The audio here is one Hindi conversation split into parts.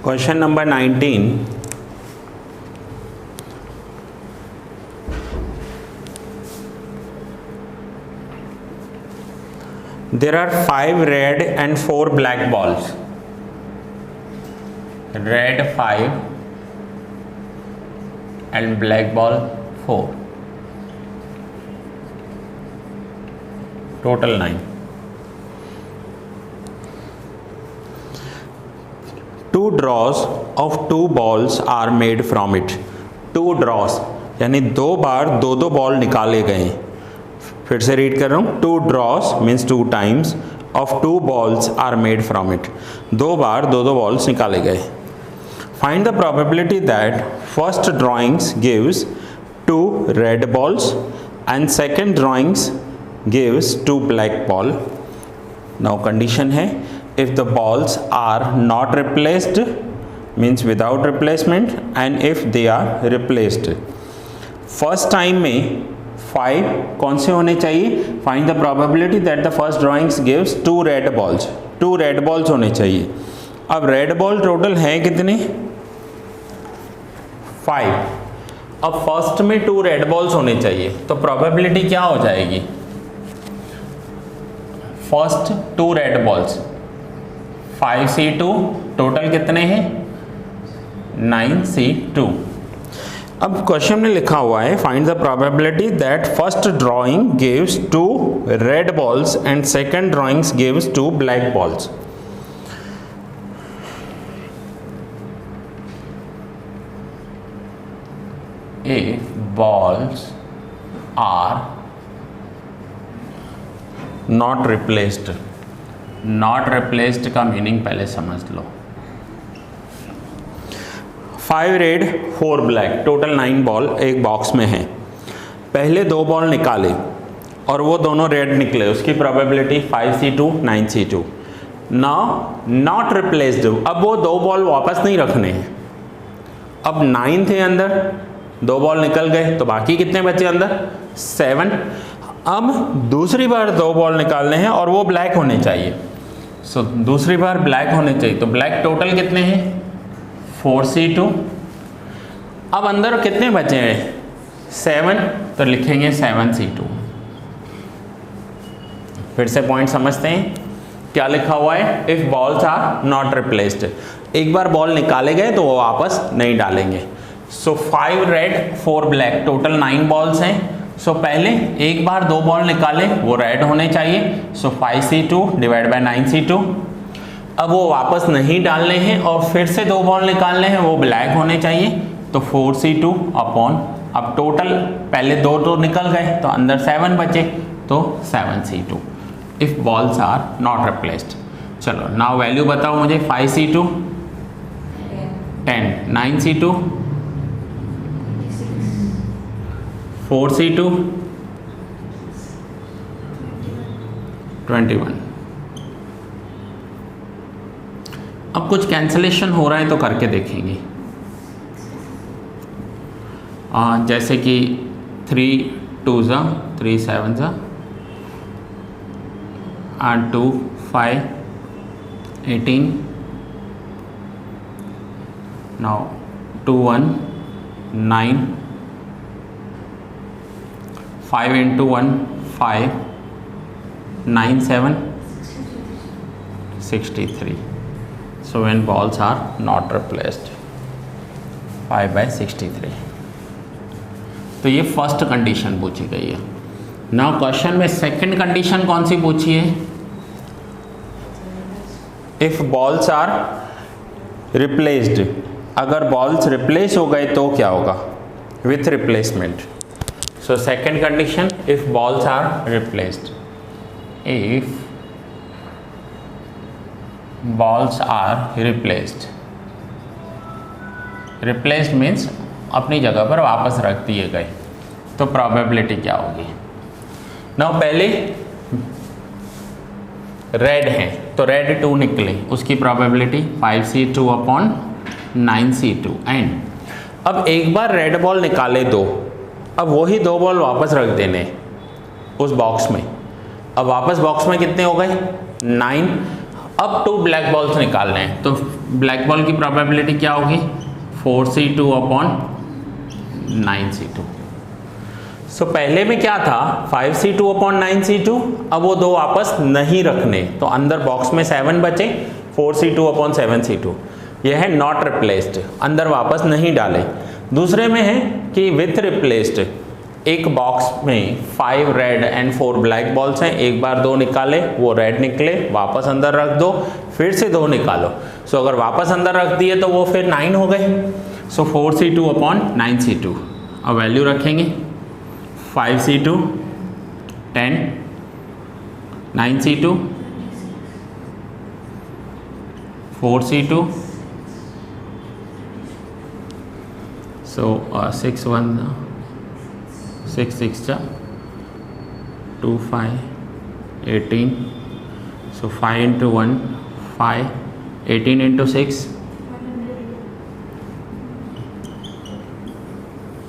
Question number 19. There are 5 red and 4 black balls. Red 5 and black ball 4. Total 9. 2 draws of 2 balls are made from it. 2 draws यानी 2 बार 2 बॉल निकाले गए। फिर से रीड कर रहा हूँ, 2 draws means 2 times of 2 balls are made from it. 2 bar 2 balls निकाले गए। Find the probability that first drawings gives 2 red balls and second drawings gives 2 black ball. Now condition है, if the balls are not replaced means without replacement and if they are replaced. First time में 5 कौन से होने चाहिए? Find the probability that the first drawings gives 2 red balls. 2 red balls होने चाहिए। अब red ball टोटल है कितने? 5। अब फर्स्ट में 2 red balls होने चाहिए, तो probability क्या हो जाएगी? First 2 red balls 5c2, total कितने हैं? 9c2। अब क्वेश्चन में लिखा हुआ है find the probability that first drawing gives 2 red balls and second drawings gives 2 black balls. If balls are not replaced, not replaced का मीनिंग पहले समझ लो। 5 रेड 4 ब्लैक, टोटल 9 बॉल एक बॉक्स में है। पहले 2 बॉल निकाले और वो दोनों रेड निकले, उसकी probability 5c2 9c2। Now not replaced, अब वो 2 बॉल वापस नहीं रखने हैं। अब 9 थे अंदर, 2 बॉल निकल गए, तो बाकी कितने बचे अंदर? 7। अब दूसरी बार 2 बॉल निकालने हैं और वो ब्लैक होने चाहिए। सो दूसरी बार ब्लैक होने चाहिए, तो ब्लैक टोटल कितने हैं? 4c2। अब अंदर कितने बचे हैं? 7, तो लिखेंगे 7c2। फिर से पॉइंट समझते हैं, क्या लिखा हुआ है? If balls are not replaced, एक बार बॉल निकाले गए तो वो वापस नहीं डालेंगे। सो 5 रेड 4 ब्लैक, टोटल 9 बॉल्स हैं। सो पहले एक बार 2 बॉल निकाले, वो रेड होने चाहिए। सो 5c2 डिवाइड बाय 9c2। अब वो वापस नहीं डालने हैं और फिर से 2 बॉल निकालने हैं, वो ब्लैक होने चाहिए। तो 4c2 अपॉन, अब टोटल पहले 2 निकल गए तो अंदर 7 बचे, तो 7c2 if balls are not replaced. चलो नाउ वैल्यू बताओ मुझे। 5c2 10, 9c2 4c2 21। अब कुछ कैंसलेशन हो रहा है तो करके देखेंगे। जैसे कि 3 2 3 7 8 2 5 18। Now 2 1 9, 5 into 1 5, 9 7 63। So when balls are not replaced, 5/63। तो ये फर्स्ट कंडीशन पूछी गई है। नाउ क्वेश्चन में सेकंड कंडीशन कौन सी पूछी है? इफ बॉल्स आर रिप्लेस्ड, अगर बॉल्स रिप्लेस हो गए तो क्या होगा? With replacement. So second condition, if balls are replaced, if balls are replaced, replaced means अपनी जगह पर वापस रख दिए गए, तो probability क्या होगी? Now पहले रेड हैं तो रेड 2 निकले, उसकी probability 5c2 upon 9c2। And अब एक बार रेड बॉल निकाले 2, अब वही 2 बॉल वापस रख देने उस बॉक्स में। अब वापस बॉक्स में कितने हो गए? 9। अब 2 ब्लैक बॉल्स निकालने हैं, तो ब्लैक बॉल की प्रोबेबिलिटी क्या होगी 4c2 अपॉन 9c2। सो पहले में क्या था 5c2 अपॉन 9c2, अब वो दो वापस नहीं रखने, तो अंदर बॉक्स में 7 बचे, 4c2 अपॉन 7c2, यह है नॉट रिप्लेस्ड, अंदर वापस नहीं डाले। दूसरे में है कि विथ रिप्लेस्ड, एक बॉक्स में 5 रेड एंड 4 ब्लैक बॉल्स हैं, एक बार 2 निकाले, वो रेड निकले, वापस अंदर रख दो, फिर से 2 निकालो। सो अगर वापस अंदर रख दिए तो वो फिर 9 हो गए। सो 4c2 अपॉन 9c2, अब वैल्यू रखेंगे 5c2 10, 9c2 4c2, so 6 1 6 6 2 5 18, so 5 into 1 5, 18 into 6,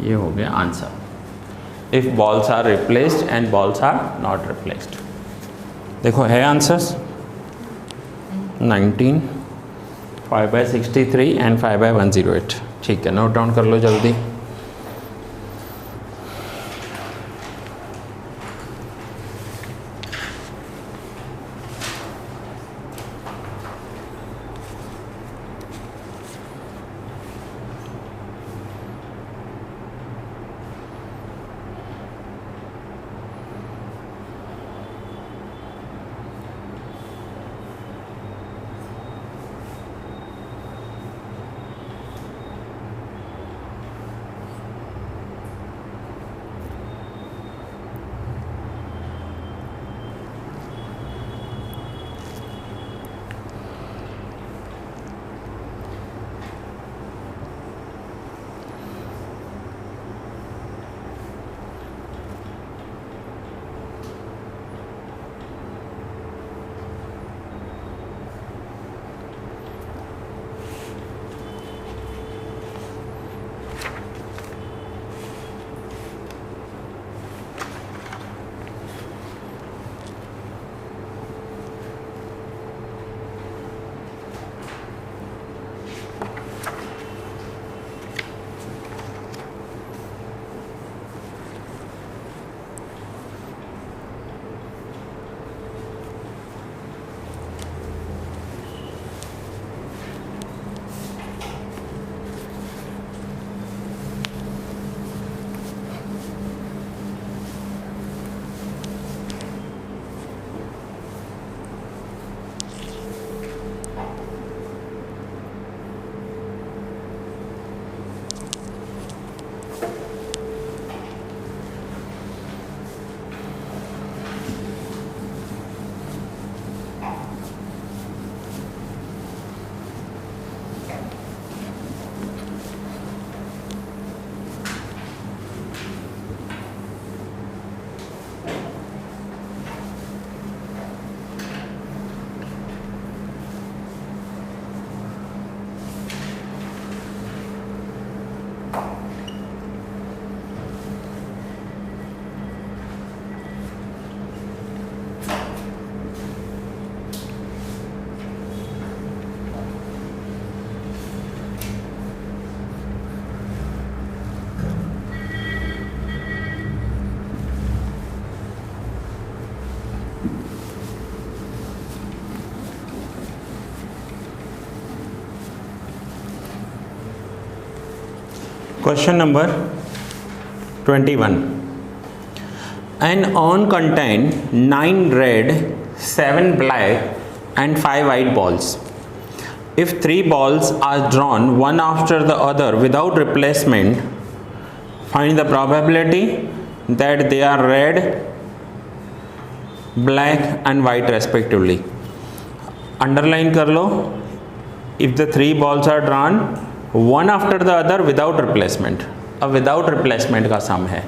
ये हो गया answer. If balls are replaced and balls are not replaced. देखो है आंसर्स 19, 5/63 एंड 5/108। ठीक है, नोट डाउन कर लो जल्दी। Question number 21. An urn contained 9 red, 7 black and 5 white balls. If 3 balls are drawn one after the other without replacement, find the probability that they are red, black and white respectively. Underline कर लो. If the 3 balls are drawn one after the other without replacement. अब विदाउट रिप्लेसमेंट का सम है,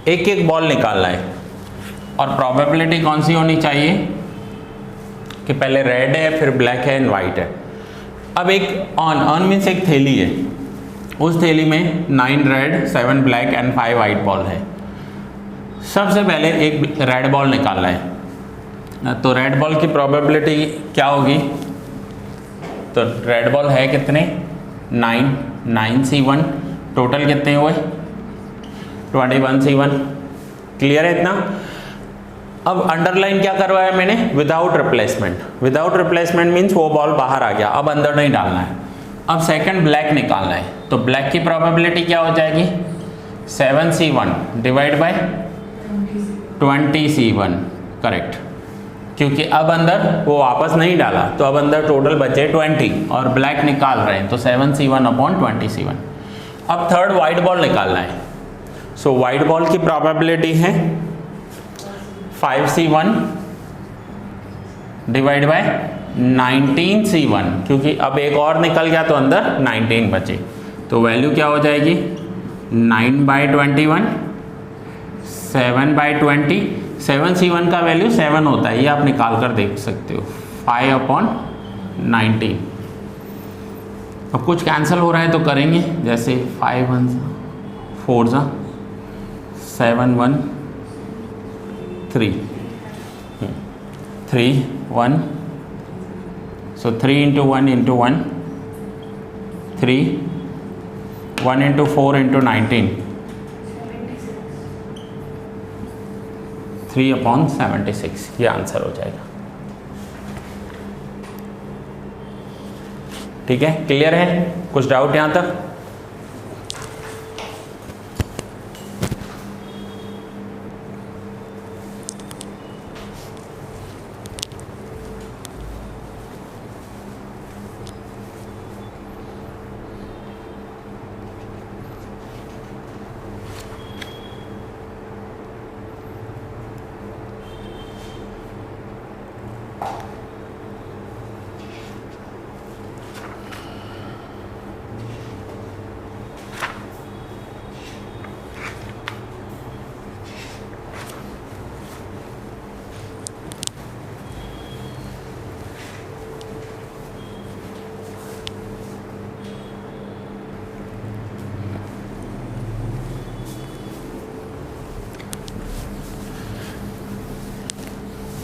एक एक बॉल निकालना है और प्रोबेबिलिटी कौन सी होनी चाहिए कि पहले रेड है फिर ब्लैक है एंड वाइट है। अब एक ऑन मीन्स एक थैली है, उस थैली में 9 red 7 black and 5 white ball है। सबसे पहले एक रेड बॉल निकालना है, तो रेड बॉल की प्रोबेबिलिटी क्या होगी तो रेड बॉल है कितने 9 C1, टोटल कितने हुए 21 C1। क्लियर है इतना। अब अंडरलाइन क्या करवाया मैंने, without replacement. Without replacement means वो बॉल बाहर आ गया, अब अंदर नहीं डालना है। अब सेकंड ब्लैक निकालना है, तो ब्लैक की प्रोबेबिलिटी क्या हो जाएगी 7 C1 divide by 20 C1, correct, क्योंकि अब अंदर वो वापस नहीं डाला तो अब अंदर टोटल बचे 20 और ब्लैक निकाल रहे हैं, तो 7 C1 अपॉन 20 C1। अब थर्ड वाइट बॉल निकालना है, सो वाइट बॉल की प्रोबेबिलिटी है 5 C1 डिवाइड बाय 19 C1, क्योंकि अब एक और निकल गया तो अंदर 19 बचे, तो वैल्यू क्या हो जाएगी 9/21, 7/20। 7 C1 का वैल्यू 7 होता है, ये आप निकाल कर देख सकते हो, 5/19। अब कुछ कैंसिल हो रहा है तो करेंगे, जैसे 5 1 4 7 1 3 3 1, so 3 into 1 into 1 3, 1 into 4 into 19, 3/76, ये आंसर हो जाएगा। ठीक है, क्लियर है, कुछ डाउट यहाँ तक।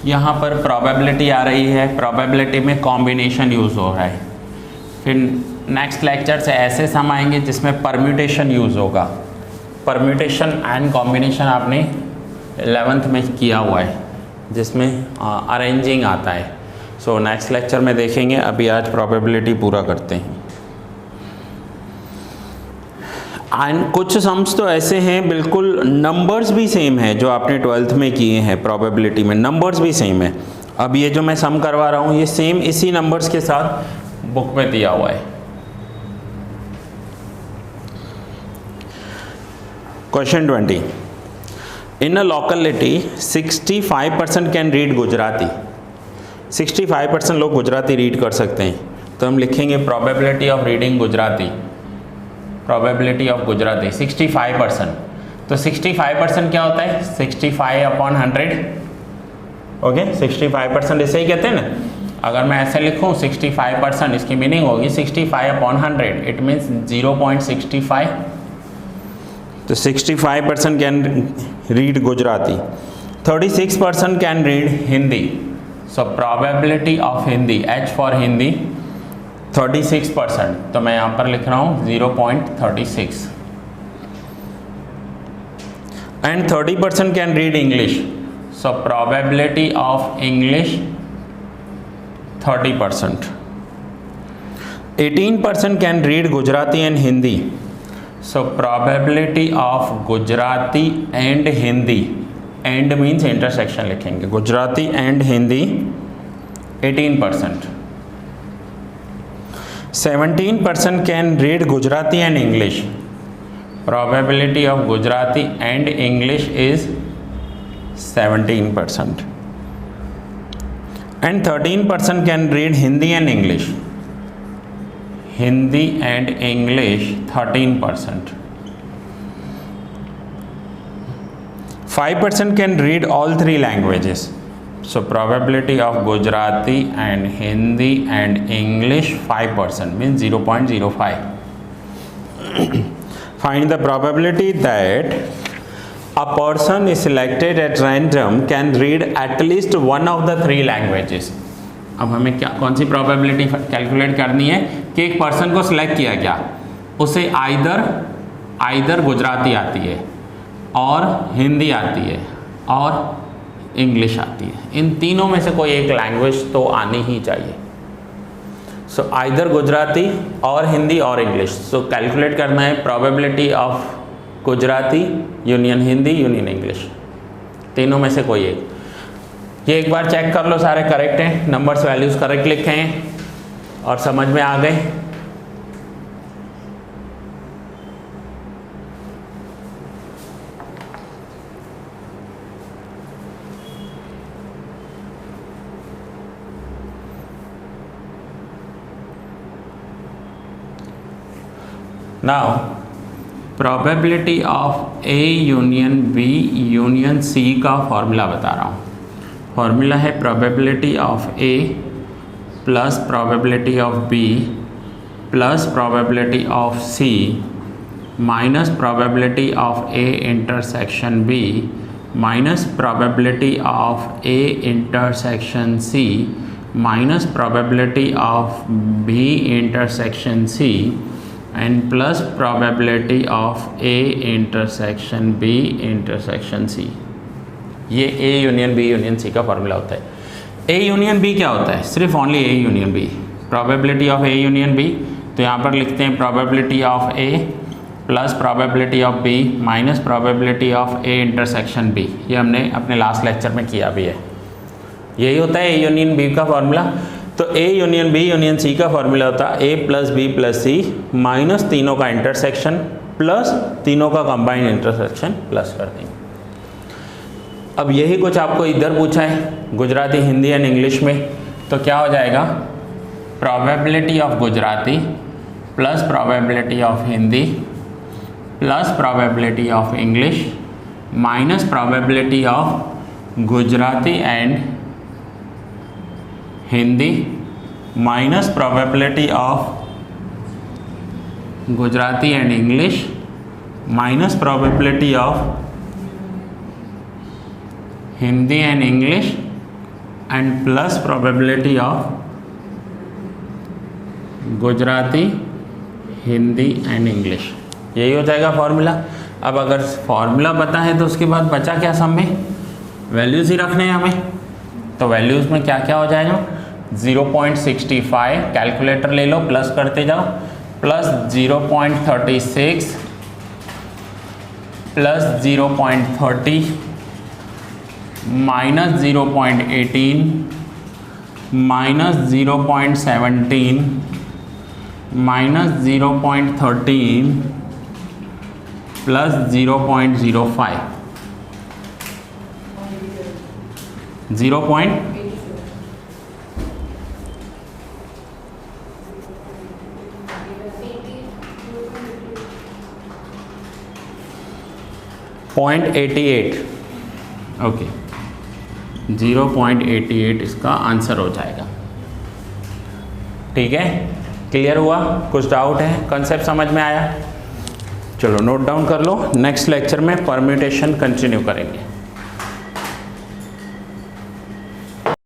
यहाँ पर प्रोबेबिलिटी आ रही है, प्रोबेबिलिटी में कॉम्बिनेशन यूज़ हो रहा है। फिर नेक्स्ट लेक्चर से ऐसे सम आएंगे जिसमें परम्यूटेशन यूज़ होगा। परम्यूटेशन एंड कॉम्बिनेशन आपने 11th में किया हुआ है, जिसमें अरेंजिंग आता है। सो नेक्स्ट लेक्चर में देखेंगे, अभी आज प्रोबेबिलिटी पूरा करते हैं। एंड कुछ सम्स तो ऐसे हैं बिल्कुल नंबर्स भी सेम है, जो आपने 12th में किए हैं प्रोबेबिलिटी में, नंबर्स भी सेम है। अब ये जो मैं सम करवा रहा हूँ ये सेम इसी नंबर्स के साथ बुक में दिया हुआ है। Question 20, in a locality 65% can read Gujarati. 65% लोग गुजराती रीड कर सकते हैं, तो हम लिखेंगे probability of reading Gujarati. Probability of Gujarati 65%, तो 65% क्या होता है 65/100। ओके, 65% इसे ही कहते हैं ना। अगर मैं ऐसे लिखूं 65%, इसकी मीनिंग होगी 65/100, इट मीन्स 0.65। तो 65% can read Gujarati. 36% can read Hindi. So probability of Hindi, H for Hindi 36%, तो मैं यहाँ पर लिख रहा हूँ 0.36। And 30% can read English. So probability of English 30%। 18% can read Gujarati and Hindi. So probability of Gujarati and Hindi, and means intersection लिखेंगे, Gujarati and Hindi 18%। 17% can read Gujarati and English. Probability of Gujarati and English is 17%। And 13% can read Hindi and English. Hindi and English 13%। 5% can read all three languages. So probability of Gujarati and Hindi and English 5% means 0.05. Find the probability that a person is selected at random can read at least one of the three languages. अब हमें क्या कौन सी प्रोबेबिलिटी कैलकुलेट करनी है कि एक पर्सन को सिलेक्ट किया गया, उसे आइदर गुजराती आती है और हिंदी आती है और इंग्लिश आती है, इन तीनों में से कोई एक लैंग्वेज तो आनी ही चाहिए। सो आइदर गुजराती और हिंदी और इंग्लिश। सो कैलकुलेट करना है probability of Gujarati union Hindi union English, तीनों में से कोई एक। ये एक बार चेक कर लो सारे करेक्ट हैं, नंबर्स वैल्यूज़ करेक्ट लिखे हैं और समझ में आ गए। Now probability of A union B union C का फॉर्मूला बता रहा हूँ। फॉर्मूला है probability of A plus probability of B plus probability of C minus probability of A intersection B minus probability of A intersection C minus probability of B intersection C and plus probability of A intersection B intersection C. ये A union B union C का फॉर्मूला होता है। ए यूनियन बी क्या होता है? सिर्फ only A union B. Probability of A union B, तो यहाँ पर लिखते हैं probability of A plus probability of B minus probability of A intersection B. ये हमने अपने लास्ट लेक्चर में किया भी है। यही होता है ए यूनियन बी का फॉर्मूला। तो A union B union C का फॉर्मूला होता है A plus B plus C minus तीनों का इंटरसेक्शन प्लस तीनों का कंबाइंड इंटरसेक्शन प्लस कर देंगे। अब यही कुछ आपको इधर पूछा है गुजराती हिंदी एंड इंग्लिश में, तो क्या हो जाएगा? Probability of Gujarati plus probability of Hindi plus probability of English minus probability of Gujarati and Hindi minus probability of Gujarati and English minus probability of Hindi and English and plus probability of Gujarati Hindi and English. यही हो जाएगा फॉर्मूला। अब अगर फॉर्मूला पता है तो उसके बाद बचा क्या? सब में वैल्यूज़ ही रखने हैं हमें। तो वैल्यूज़ में क्या क्या हो जाएगा? 0.65 कैलकुलेटर ले लो, प्लस करते जाओ, plus 0.36 plus 0.30 minus 0.18 minus 0.17 minus 0.13 plus 0.05 0.88। Okay, 0.88 इसका आंसर हो जाएगा। ठीक है, क्लियर हुआ? कुछ डाउट है? कंसेप्ट समझ में आया? चलो नोट डाउन कर लो, नेक्स्ट लेक्चर में परम्यूटेशन कंटिन्यू करेंगे।